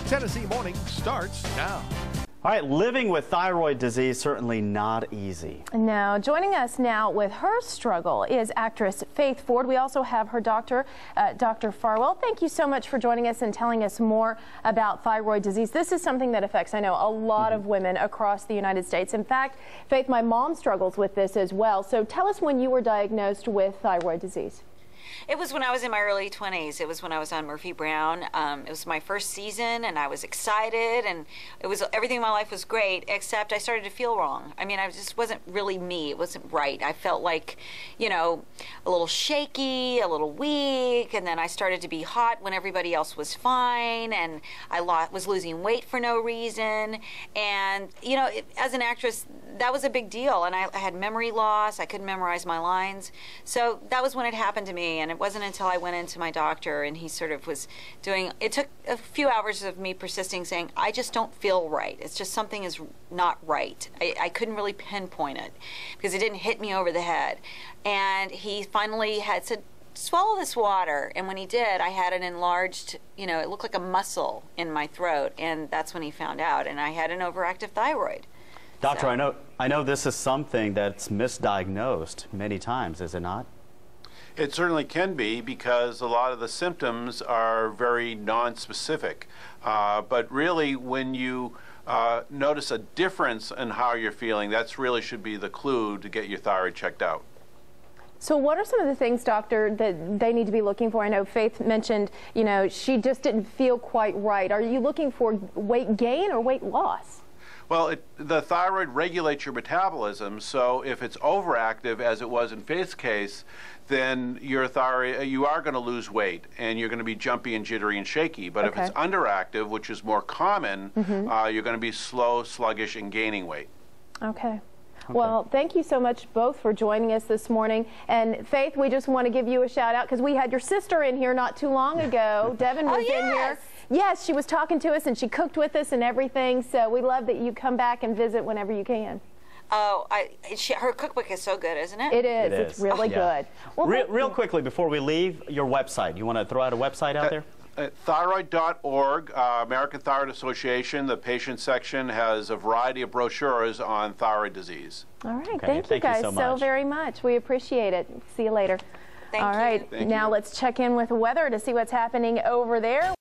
Tennessee Morning starts now. All right, living with thyroid disease certainly not easy. No, joining us now with her struggle is actress Faith Ford. We also have her doctor, Dr. Farwell. Thank you so much for joining us and telling us more about thyroid disease. This is something that affects, I know, a lot of women across the United States. In fact, Faith, my mom struggles with this as well. So tell us when you were diagnosed with thyroid disease. It was when I was in my early 20s. It was when I was on Murphy Brown. It was my first season, and I was excited, and everything in my life was great, except I started to feel wrong. I mean, I just wasn't really me. It wasn't right. I felt like, you know, a little shaky, a little weak, and then I started to be hot when everybody else was fine, and I was losing weight for no reason. And, you know, as an actress, that was a big deal, and I had memory loss. I couldn't memorize my lines. So that was when it happened to me, and it wasn't until I went into my doctor and he sort of was doing, it took a few hours of me persisting saying, I just don't feel right. It's just something is not right. I couldn't really pinpoint it because it didn't hit me over the head. And he finally had said, swallow this water. And when he did, I had an enlarged, you know, it looked like a muscle in my throat. And that's when he found out. And I had an overactive thyroid. Doctor, So, I know this is something that's misdiagnosed many times, is it not? It certainly can be, because a lot of the symptoms are very non-specific. But really, when you notice a difference in how you're feeling, that's really should be the clue to get your thyroid checked out. So what are some of the things, doctor, that they need to be looking for? I know Faith mentioned, you know, she just didn't feel quite right. Are you looking for weight gain or weight loss? Well, the thyroid regulates your metabolism, so if it's overactive, as it was in Faith's case, then your thyroid, you are going to lose weight, and you're going to be jumpy and jittery and shaky. But if it's underactive, which is more common, you're going to be slow, sluggish, and gaining weight. Okay. Well, thank you so much both for joining us this morning. And Faith, we just want to give you a shout out because we had your sister in here not too long ago. Devin was in here. Yes, she was talking to us and she cooked with us and everything. So we love that you come back and visit whenever you can. Oh, her cookbook is so good, isn't it? It is. It's really good. Well, real quickly before we leave, your website. You want to throw out a website out there? Thyroid.org, American Thyroid Association, the patient section has a variety of brochures on thyroid disease. All right. Thank you guys so very much. We appreciate it. See you later. Thank you. All right. Now let's check in with weather to see what's happening over there.